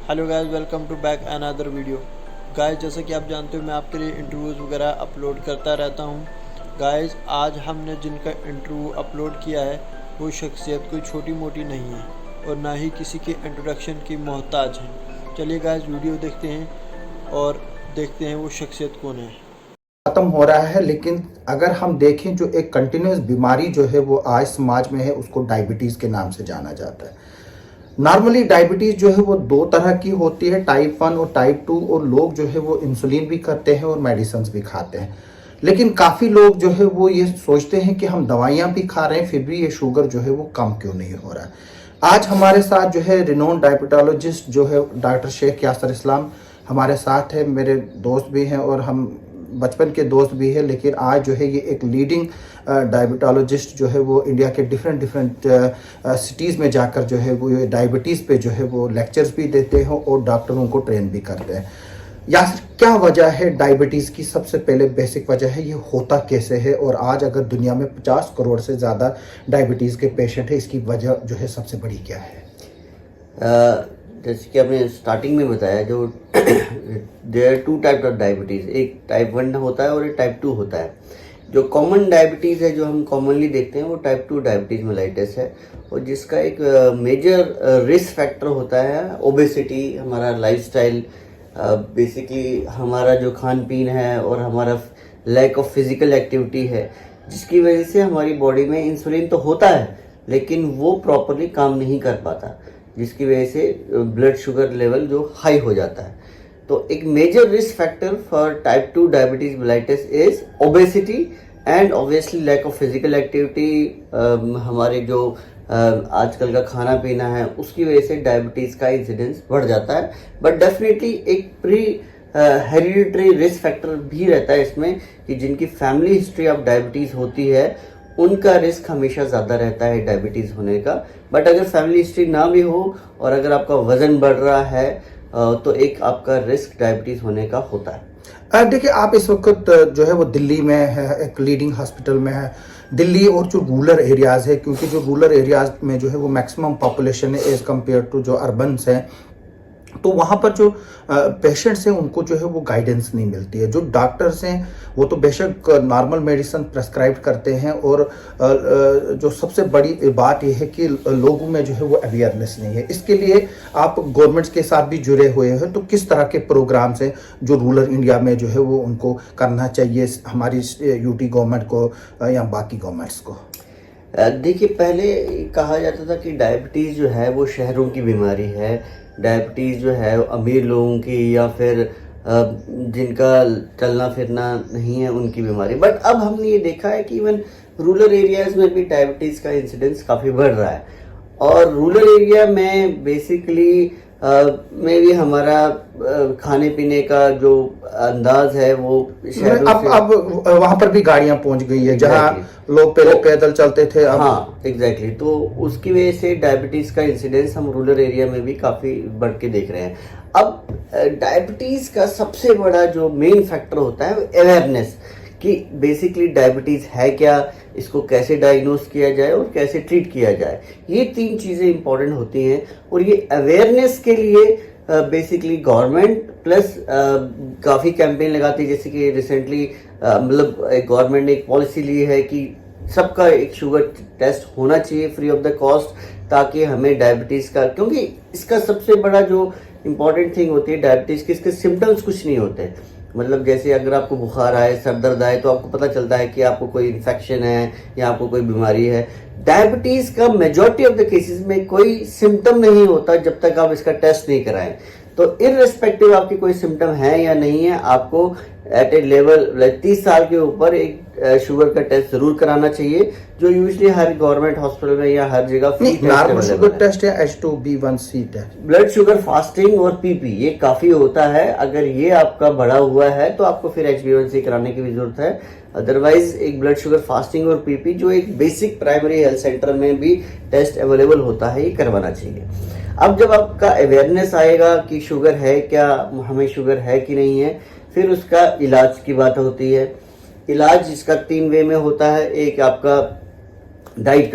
Hello guys, welcome to back another video. Guys, जैसे कि आप जानते हो मैं आपके लिए इंटरव्यूज़ वगैरह अपलोड करता रहता हूँ। गाइस, आज हमने जिनका इंटरव्यू अपलोड किया है वो शख्सियत कोई छोटी मोटी नहीं है और ना ही किसी के इंट्रोडक्शन की मोहताज है। चलिए गाइस, वीडियो देखते हैं और देखते हैं वो शख्सियत कौन है। खत्म हो रहा है, लेकिन अगर हम देखें जो एक कंटिन्यूस बीमारी जो है वो आज समाज में है, उसको डायबिटीज़ के नाम से जाना जाता है। नॉर्मली डायबिटीज़ जो है वो दो तरह की होती है, टाइप 1 और टाइप 2। और लोग जो है वो इंसुलिन भी करते हैं और मेडिसिन भी खाते हैं। लेकिन काफ़ी लोग जो है वो ये सोचते हैं कि हम दवाइयाँ भी खा रहे हैं फिर भी ये शुगर जो है वो कम क्यों नहीं हो रहा है। आज हमारे साथ जो है रिनोन डायबिटोलॉजिस्ट जो है डॉक्टर शेख यासर इस्लाम हमारे साथ है। मेरे दोस्त भी हैं और हम बचपन के दोस्त भी है, लेकिन आज जो है ये एक लीडिंग डायबिटोलॉजिस्ट जो है वो इंडिया के डिफरेंट सिटीज़ में जाकर जो है वो डायबिटीज़ पे जो है वो लेक्चर्स भी देते हैं और डॉक्टरों को ट्रेन भी करते हैं। यासर, क्या वजह है डायबिटीज़ की? सबसे पहले बेसिक वजह है, ये होता कैसे है? और आज अगर दुनिया में 50 करोड़ से ज़्यादा डायबिटीज़ के पेशेंट है, इसकी वजह जो है सबसे बड़ी क्या है? जैसे कि आपने स्टार्टिंग में बताया, जो there are two type of diabetes, एक टाइप 1 होता है और एक टाइप 2 होता है। जो कॉमन डायबिटीज़ है, जो हम कॉमनली देखते हैं, वो टाइप 2 डायबिटीज़ मेलाइटिस है, और जिसका एक मेजर रिस्क फैक्टर होता है ओबेसिटी, हमारा लाइफस्टाइल, बेसिकली हमारा जो खान पीन है और हमारा लैक ऑफ फिजिकल एक्टिविटी है, जिसकी वजह से हमारी बॉडी में इंसुलिन तो होता है लेकिन वो प्रॉपरली काम नहीं कर पाता, जिसकी वजह से ब्लड शुगर लेवल जो हाई हो जाता है। तो एक major risk factor for type 2 diabetes mellitus is obesity and obviously lack of physical activity. हमारे जो आजकल का खाना पीना है उसकी वजह से डायबिटीज़ का इंसिडेंस बढ़ जाता है। बट डेफिनेटली एक प्री हेरिडिटरी रिस्क फैक्टर भी रहता है इसमें, कि जिनकी फैमिली हिस्ट्री ऑफ डायबिटीज़ होती है उनका रिस्क हमेशा ज़्यादा रहता है डायबिटीज़ होने का। बट अगर फैमिली हिस्ट्री ना भी हो और अगर आपका वज़न बढ़ रहा है तो एक आपका रिस्क डायबिटीज़ होने का होता है। देखिए, आप इस वक्त जो है वो दिल्ली में है, एक लीडिंग हॉस्पिटल में है। दिल्ली और जो रूरल एरियाज़ है, क्योंकि जो रूरल एरियाज़ में जो है वो मैक्सिमम पॉपुलेशन है एज़ कम्पेयर टू जो अर्बन्स हैं, तो वहाँ पर जो पेशेंट्स हैं उनको जो है वो गाइडेंस नहीं मिलती है। जो डॉक्टर्स हैं वो तो बेशक नॉर्मल मेडिसिन प्रेस्क्राइब करते हैं, और जो सबसे बड़ी बात यह है कि लोगों में जो है वो अवेयरनेस नहीं है। इसके लिए आप गवर्नमेंट्स के साथ भी जुड़े हुए हैं, तो किस तरह के प्रोग्राम्स हैं जो रूरल इंडिया में जो है वो उनको करना चाहिए, हमारी यूटी गवर्नमेंट को या बाकी गवर्नमेंट्स को? देखिए, पहले कहा जाता था कि डायबिटीज़ जो है वो शहरों की बीमारी है, डायबिटीज़ जो है अमीर लोगों की या फिर जिनका चलना फिरना नहीं है उनकी बीमारी। बट अब हमने ये देखा है कि इवन रूरल एरियाज़ में भी डायबिटीज़ का इंसिडेंस काफ़ी बढ़ रहा है, और रूरल एरिया में बेसिकली में भी हमारा खाने पीने का जो अंदाज है वो शहरों से अब वहां पर भी गाड़ियां पहुंच गई है, जहां लोग पहले पैदल चलते थे अब। हाँ, एग्जैक्टली। तो उसकी वजह से डायबिटीज का इंसिडेंस हम रूरल एरिया में भी काफी बढ़ के देख रहे हैं। अब डायबिटीज का सबसे बड़ा जो मेन फैक्टर होता है अवेयरनेस, कि बेसिकली डायबिटीज है क्या, इसको कैसे डायग्नोस किया जाए और कैसे ट्रीट किया जाए। ये 3 चीजें इंपॉर्टेंट होती हैं, और ये अवेयरनेस के लिए बेसिकली गवर्नमेंट प्लस काफ़ी कैंपेन लगाती है। जैसे कि रिसेंटली मतलब गवर्नमेंट ने एक पॉलिसी ली है कि सबका एक शुगर टेस्ट होना चाहिए फ्री ऑफ द कॉस्ट, ताकि हमें डायबिटीज़ का, क्योंकि इसका सबसे बड़ा जो इम्पॉर्टेंट थिंग होती है डायबिटीज़ की, इसके सिम्टम्स कुछ नहीं होते। मतलब जैसे अगर आपको बुखार आए, सर दर्द आए, तो आपको पता चलता है कि आपको कोई इन्फेक्शन है या आपको कोई बीमारी है। डायबिटीज का मेजॉरिटी ऑफ द केसेस में कोई सिम्टम नहीं होता जब तक आप इसका टेस्ट नहीं कराएं। तो इररिस्पेक्टिव आपकी कोई सिम्टम है या नहीं है, आपको एट ए लेवल 30 साल के ऊपर एक शुगर का टेस्ट जरूर कराना चाहिए, जो यूजुअली हर गवर्नमेंट हॉस्पिटल में या हर जगह फ्री नॉर्मल शुगर टेस्ट या H2B1C test, blood sugar fasting और पीपी, ये काफी होता है। अगर ये आपका बढ़ा हुआ है तो आपको फिर HbA1c कराने की भी जरूरत है। अदरवाइज एक ब्लड शुगर फास्टिंग और पीपी, जो एक बेसिक प्राइमरी हेल्थ सेंटर में भी टेस्ट अवेलेबल होता है, ये करवाना चाहिए। अब जब आपका अवेयरनेस आएगा कि शुगर है क्या, हमें शुगर है कि नहीं है, फिर उसका इलाज की बात होती है। इलाज इसका 3 वे में होता है। एक आपका डाइट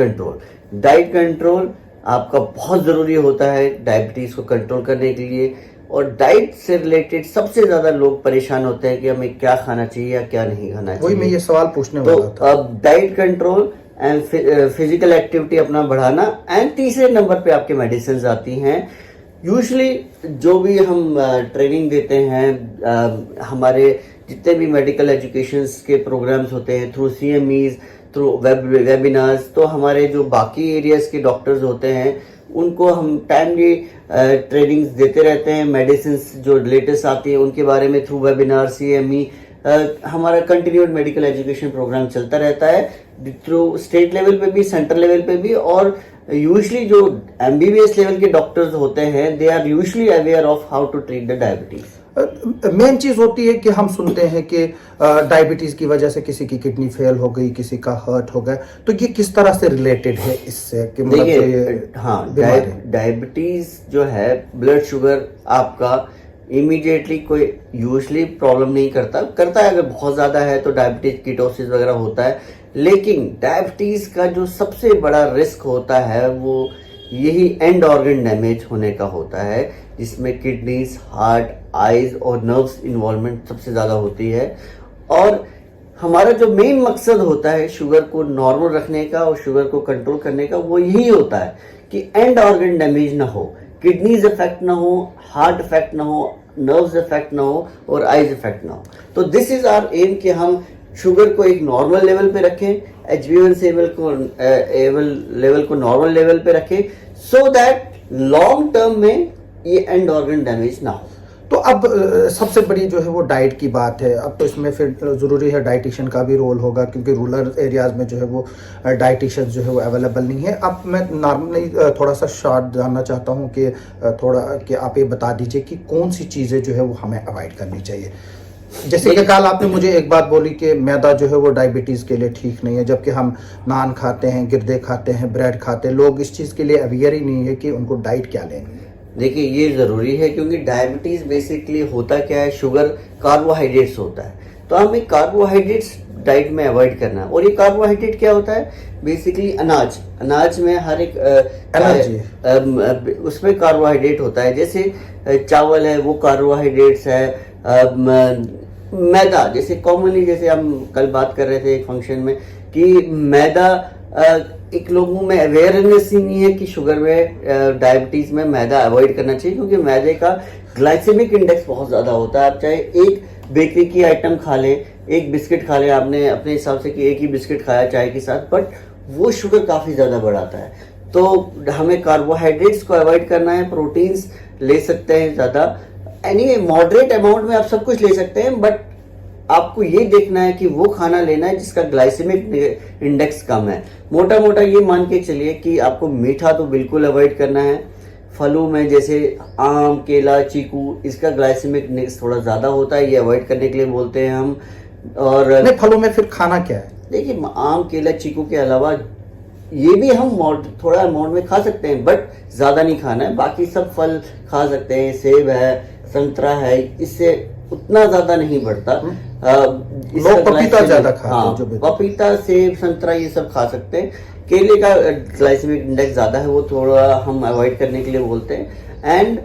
कंट्रोल आपका बहुत ज़रूरी होता है डायबिटीज़ को कंट्रोल करने के लिए। और डाइट से रिलेटेड सबसे ज़्यादा लोग परेशान होते हैं कि हमें क्या खाना चाहिए या क्या नहीं खाना चाहिए। वही मैं ये सवाल पूछने तो वाला था। अब diet control and physical activity अपना बढ़ाना, एंड तीसरे नंबर पे आपके मेडिसिन आती हैं। यूजुअली जो भी हम ट्रेनिंग देते हैं, हमारे जितने भी मेडिकल एजुकेशन के प्रोग्राम्स होते हैं थ्रू CMEs, थ्रू वेबिनार्स, तो हमारे जो बाकी एरियाज के डॉक्टर्स होते हैं उनको हम टाइमली ट्रेनिंग्स देते रहते हैं। मेडिसिन जो लेटेस्ट आती है उनके बारे में थ्रू वेबिनार, CME, हमारा कंटिन्यूड मेडिकल एजुकेशन प्रोग्राम चलता रहता है थ्रू स्टेट लेवल पे भी, सेंट्रल लेवल पे भी। और यूजुअली जो MBBS लेवल के डॉक्टर्स होते हैं they are usually aware of how to treat the diabetes. मेन चीज होती है कि हम सुनते हैं कि डायबिटीज की वजह से किसी की किडनी फेल हो गई, किसी का हार्ट हो गया, तो ये किस तरह से रिलेटेड है इससे कि मतलब देखिए, हाँ, डायबिटीज जो है, ब्लड शुगर आपका इमीडिएटली कोई यूजुअली प्रॉब्लम नहीं करता है। अगर बहुत ज़्यादा है तो डायबिटीज कीटोसिस वगैरह होता है, लेकिन डायबिटीज का जो सबसे बड़ा रिस्क होता है वो यही एंड ऑर्गन डैमेज होने का होता है, जिसमें किडनीज, हार्ट, आइज और नर्व्स इन्वॉल्वमेंट सबसे ज़्यादा होती है। और हमारा जो मेन मकसद होता है शुगर को नॉर्मल रखने का और शुगर को कंट्रोल करने का, वो यही होता है कि एंड ऑर्गन डैमेज ना हो, किडनीज इफेक्ट ना हो, हार्ट इफेक्ट ना हो, नर्व्स इफेक्ट ना हो और आइज इफेक्ट ना हो। तो दिस इज आवर एम कि हम शुगर को एक नॉर्मल लेवल पे रखें, HbA1c लेवल को नॉर्मल लेवल पे रखें, सो दैट लॉन्ग टर्म में ये एंड ऑर्गन डैमेज ना हो। तो अब सबसे बड़ी जो है वो डाइट की बात है। अब तो इसमें फिर ज़रूरी है डाइटिशियन का भी रोल होगा, क्योंकि रूरल एरियाज़ में जो है वो डाइटिशियन जो है वो अवेलेबल नहीं है। अब मैं नॉर्मली थोड़ा सा शॉर्ट जानना चाहता हूँ कि कि आप ये बता दीजिए कि कौन सी चीज़ें जो है वो हमें अवॉइड करनी चाहिए। जैसे कि कल आपने मुझे एक बात बोली कि मैदा जो है वो डायबिटीज़ के लिए ठीक नहीं है, जबकि हम नान खाते हैं, गिरदे खाते हैं, ब्रेड खाते हैं। लोग इस चीज़ के लिए अवेयर ही नहीं है कि उनको डाइट क्या लेनी है। देखिए, ये ज़रूरी है क्योंकि डायबिटीज़ बेसिकली होता क्या है, शुगर कार्बोहाइड्रेट्स होता है, तो हमें कार्बोहाइड्रेट्स डाइट में अवॉइड करना है। और ये कार्बोहाइड्रेट क्या होता है, बेसिकली अनाज में हर एक एनर्जी उसमें कार्बोहाइड्रेट होता है। जैसे चावल है वो कार्बोहाइड्रेट्स है। मैदा, जैसे कॉमनली, जैसे हम कल बात कर रहे थे एक फंक्शन में कि मैदा, एक लोगों में अवेयरनेस ही नहीं है कि शुगर में, डायबिटीज में मैदा अवॉइड करना चाहिए, क्योंकि मैदे का ग्लाइसेमिक इंडेक्स बहुत ज़्यादा होता है। आप चाहे एक बेकरी की आइटम खा लें, एक बिस्किट खा लें, आपने अपने हिसाब से कि एक ही बिस्किट खाया चाय के साथ, बट वो शुगर काफ़ी ज़्यादा बढ़ाता है। तो हमें कार्बोहाइड्रेट्स को अवॉइड करना है, प्रोटीन्स ले सकते हैं ज़्यादा, एनी मॉडरेट अमाउंट में आप सब कुछ ले सकते हैं, बट आपको ये देखना है कि वो खाना लेना है जिसका ग्लाइसेमिक इंडेक्स कम है। मोटा मोटा ये मान के चलिए कि आपको मीठा तो बिल्कुल अवॉइड करना है। फलों में जैसे आम, केला, चीकू, इसका ग्लाइसेमिक इंडेक्स थोड़ा ज़्यादा होता है, ये अवॉइड करने के लिए बोलते हैं हम। और नहीं, फलों में फिर खाना क्या है? देखिए, आम, केला, चीकू के अलावा ये भी हम थोड़ा अमाउंट में खा सकते हैं, बट ज़्यादा नहीं खाना है। बाकी सब फल खा सकते हैं, सेब है, संतरा है, इससे उतना ज़्यादा नहीं बढ़ता। लोग पपीता ज़्यादा खाते हैं, जो पपीता, सेब, संतरा ये सब खा सकते हैं। केले का ग्लाइसेमिक इंडेक्स ज़्यादा है, वो थोड़ा हम अवॉइड करने के लिए बोलते हैं। एंड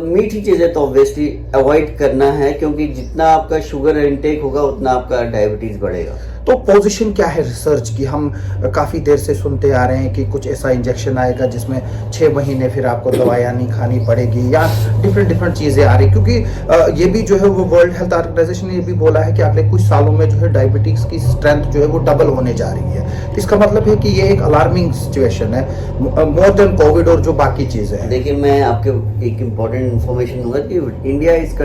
मीठी चीज़ें तो ऑब्वियसली अवॉइड करना है, क्योंकि जितना आपका शुगर इनटेक होगा उतना आपका डायबिटीज़ बढ़ेगा। तो पोजीशन क्या है रिसर्च की? हम काफ़ी देर से सुनते आ रहे हैं कि कुछ ऐसा इंजेक्शन आएगा जिसमें 6 महीने फिर आपको दवाइयाँ नहीं खानी पड़ेगी, या डिफरेंट चीज़ें आ रही, क्योंकि ये भी जो है वो वर्ल्ड हेल्थ ऑर्गेनाइजेशन ने ये भी बोला है कि अगले कुछ सालों में जो है डायबिटीज़ की स्ट्रेंथ जो है वो डबल होने जा रही है। तो इसका मतलब है कि ये एक अलार्मिंग सिचुएशन है, मोर देन कोविड और जो बाकी चीज़ें हैं। देखिए, मैं आपको एक इम्पॉर्टेंट इन्फॉर्मेशन दूंगा कि India is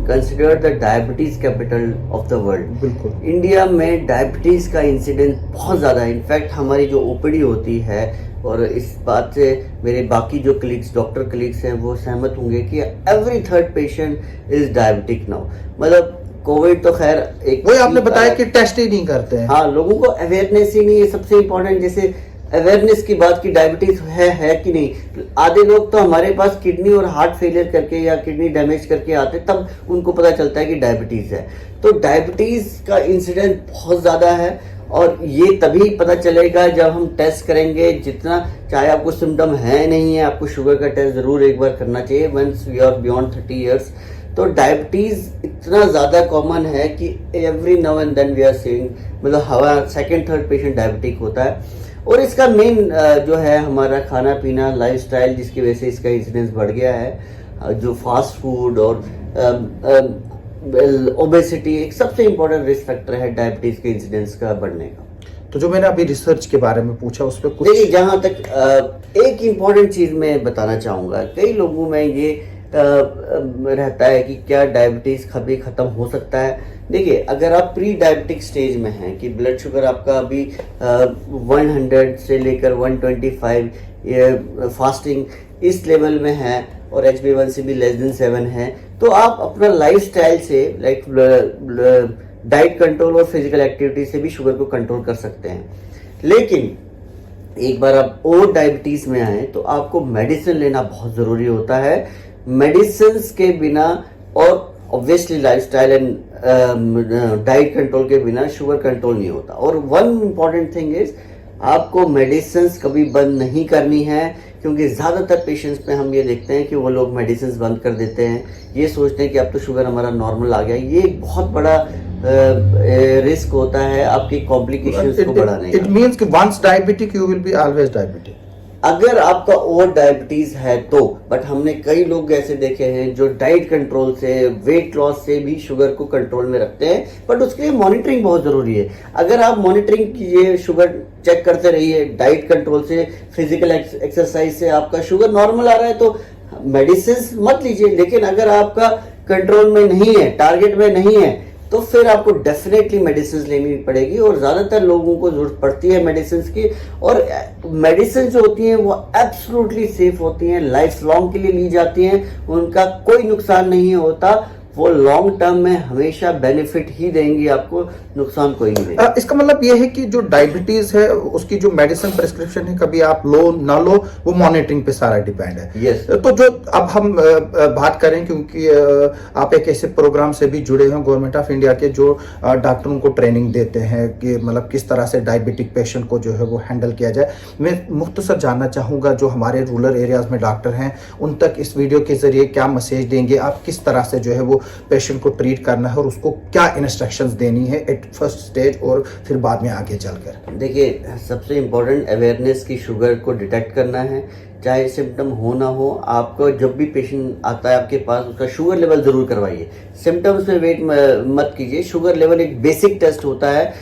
considered the diabetes capital of the world. बिल्कुल, इंडिया में डायबिटीज का इंसिडेंस बहुत ज़्यादा है। इनफैक्ट हमारी जो ओपीडी होती है, और इस बात से मेरे बाकी जो कलीग्स, डॉक्टर कलीग्स हैं, वो सहमत होंगे कि every third patient is diabetic now. मतलब कोविड तो खैर एक, वही आपने बताया कि टेस्ट ही नहीं करते हैं। हाँ, लोगों को अवेयरनेस ही नहीं है। सबसे इम्पोर्टेंट, जैसे अवेयरनेस की बात की डायबिटीज है कि नहीं। आधे लोग तो हमारे पास किडनी और हार्ट फेलियर करके या किडनी डैमेज करके आते, तब उनको पता चलता है कि डायबिटीज है। तो डायबिटीज का इंसिडेंस बहुत ज़्यादा है, और ये तभी पता चलेगा जब हम टेस्ट करेंगे। जितना चाहे आपको सिम्टम है नहीं है, आपको शुगर का टेस्ट जरूर एक बार करना चाहिए once we are beyond 30 years. तो डायबिटीज इतना ज़्यादा कॉमन है कि every now and then we are seeing, मतलब हमारा सेकंड थर्ड पेशेंट डायबिटिक होता है। और इसका मेन जो है हमारा खाना पीना, लाइफस्टाइल, जिसकी वजह से इसका इंसिडेंस बढ़ गया है। जो फास्ट फूड और ओबेसिटी एक सबसे इम्पोर्टेंट रिस्क फैक्टर है डायबिटीज के इंसिडेंस का बढ़ने का। तो जो मैंने अभी रिसर्च के बारे में पूछा उस पर कुछ देखिए, जहाँ तक एक इम्पॉर्टेंट चीज मैं बताना चाहूंगा, कई लोगों में ये रहता है कि क्या डायबिटीज कभी खत्म हो सकता है। देखिए, अगर आप प्री डायबिटिक स्टेज में हैं कि ब्लड शुगर आपका अभी 100 से लेकर 125 फास्टिंग इस लेवल में है और HbA1c भी लेस देन 7 है, तो आप अपना लाइफस्टाइल से लाइक डाइट कंट्रोल और फिजिकल एक्टिविटी से भी शुगर को कंट्रोल कर सकते हैं। लेकिन एक बार आप और डायबिटीज में आए तो आपको मेडिसिन लेना बहुत जरूरी होता है। मेडिसिन के बिना और obviously lifestyle and diet control के बिना शुगर कंट्रोल नहीं होता। और वन इम्पॉर्टेंट थिंग इज, आपको मेडिसिन कभी बंद नहीं करनी है, क्योंकि ज़्यादातर पेशेंट्स पे हम ये देखते हैं कि वो लोग मेडिसिन बंद कर देते हैं, ये सोचते हैं कि अब तो शुगर हमारा नॉर्मल आ गया। ये एक बहुत बड़ा रिस्क होता है आपकी कॉम्प्लिकेशंस को बढ़ाने का। इट मींस कि once diabetic you will be always diabetic. अगर आपका ओवर डायबिटीज है तो, बट हमने कई लोग ऐसे देखे हैं जो डाइट कंट्रोल से, वेट लॉस से भी शुगर को कंट्रोल में रखते हैं, बट उसके लिए मॉनिटरिंग बहुत जरूरी है। अगर आप मॉनिटरिंग कीजिए, शुगर चेक करते रहिए, डाइट कंट्रोल से, फिजिकल एक्सरसाइज से आपका शुगर नॉर्मल आ रहा है तो मेडिसिन मत लीजिए। लेकिन अगर आपका कंट्रोल में नहीं है, टारगेट में नहीं है, तो फिर आपको डेफिनेटली मेडिसिन लेनी पड़ेगी। और ज़्यादातर लोगों को जरूरत पड़ती है मेडिसिन की। और मेडिसिन जो होती हैं वो एब्सोल्युटली सेफ होती हैं, लाइफ लॉन्ग के लिए ली जाती हैं, उनका कोई नुकसान नहीं होता। वो लॉन्ग टर्म में हमेशा बेनिफिट ही देंगी, आपको नुकसान कोई नहीं देगा। इसका मतलब ये है कि जो डायबिटीज है उसकी जो मेडिसिन प्रिस्क्रिप्शन है, कभी आप लो ना लो, वो मॉनिटरिंग पे सारा डिपेंड है। Yes. तो जो अब हम बात करें, क्योंकि आप एक ऐसे प्रोग्राम से भी जुड़े हैं गवर्नमेंट ऑफ इंडिया के, जो डॉक्टरों को ट्रेनिंग देते हैं कि मतलब किस तरह से डायबिटिक पेशेंट को जो है वो हैंडल किया जाए। मैं मुख्तसर जानना चाहूँगा, जो हमारे रूरल एरियाज में डॉक्टर हैं उन तक इस वीडियो के जरिए क्या मैसेज देंगे आप, किस तरह से जो है वो पेशेंट को ट्रीट करना है और उसको क्या इंस्ट्रक्शंस देनी है एट फर्स्ट स्टेज और फिर बाद में आगे चलकर। देखिए, सबसे इम्पोर्टेंट अवेयरनेस की शुगर को डिटेक्ट करना है, चाहे सिम्टम हो ना हो। आपको जब भी पेशेंट आता है आपके पास, उसका शुगर लेवल जरूर करवाइए। सिम्टम्स में वेट मत कीजिए। शुगर लेवल एक बेसिक टेस्ट होता है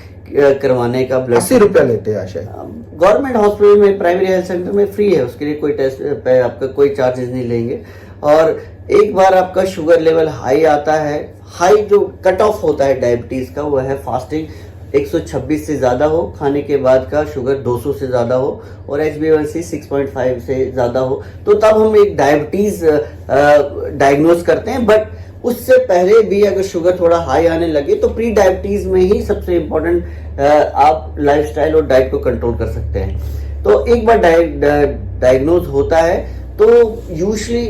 करवाने का। ब्लड 80 रुपया लेते हैं आशा। गवर्नमेंट हॉस्पिटल में, प्राइमरी हेल्थ सेंटर में फ्री है, उसके लिए कोई टेस्ट पे आपका कोई चार्जेस नहीं लेंगे। और एक बार आपका शुगर लेवल हाई आता है, हाई जो कट ऑफ होता है डायबिटीज का, वो है फास्टिंग 126 से ज्यादा हो, खाने के बाद का शुगर 200 से ज्यादा हो और HbA1c 6.5 से ज्यादा हो, तो तब हम एक डायबिटीज डायग्नोज करते हैं। बट उससे पहले भी अगर शुगर थोड़ा हाई आने लगे तो प्री डायबिटीज में ही सबसे इम्पोर्टेंट आप लाइफस्टाइल और डाइट को कंट्रोल कर सकते हैं। तो एक बार डायग्नोज होता है तो usually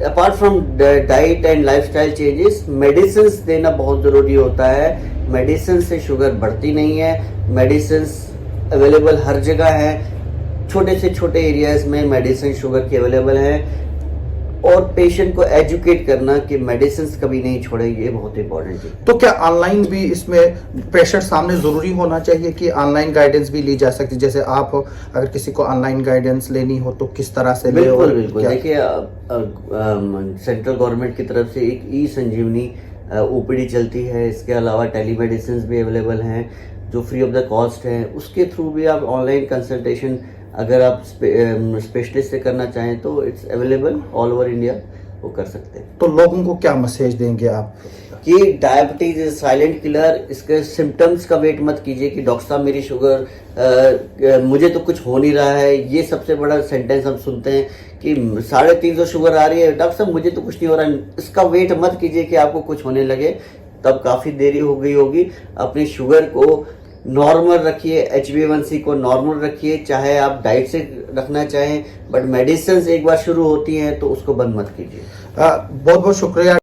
apart from diet and lifestyle changes, medicine देना बहुत जरूरी होता है। मेडिसिन से शुगर बढ़ती नहीं है। मेडिसिन अवेलेबल हर जगह है, छोटे से छोटे एरियाज में मेडिसिन शुगर की अवेलेबल है। और पेशेंट को एजुकेट करना कि मेडिसिन कभी नहीं छोड़े, ये बहुत इंपॉर्टेंट है। तो क्या ऑनलाइन भी इसमें पेशेंट सामने जरूरी होना चाहिए कि ऑनलाइन गाइडेंस भी ली जा सकती है? जैसे आप अगर किसी को ऑनलाइन गाइडेंस लेनी हो तो किस तरह से ले? बिल्कुल बिल्कुल। देखिए, सेंट्रल गवर्नमेंट की तरफ से एक ई-संजीवनी OPD चलती है। इसके अलावा टेलीमेडिसिन भी अवेलेबल हैं जो फ्री ऑफ द कॉस्ट हैं। उसके थ्रू भी आप ऑनलाइन कंसल्टेशन अगर आप स्पेशलिस्ट से करना चाहें तो it's available all over India, वो कर सकते हैं। तो लोगों को क्या मैसेज देंगे आप कि डायबिटीज इज साइलेंट किलर? इसके सिम्टम्स का वेट मत कीजिए कि डॉक्टर साहब मेरी शुगर, मुझे तो कुछ हो नहीं रहा है। ये सबसे बड़ा सेंटेंस हम सुनते हैं कि 350 शुगर आ रही है, डॉक्टर साहब मुझे तो कुछ नहीं हो रहा है। इसका वेट मत कीजिए कि आपको कुछ होने लगे, तब काफ़ी देरी हो गई होगी। अपनी शुगर को नॉर्मल रखिए, HbA1c को नॉर्मल रखिए, चाहे आप डाइट से रखना चाहें, बट मेडिसिन एक बार शुरू होती हैं तो उसको बंद मत कीजिए। बहुत बहुत शुक्रिया।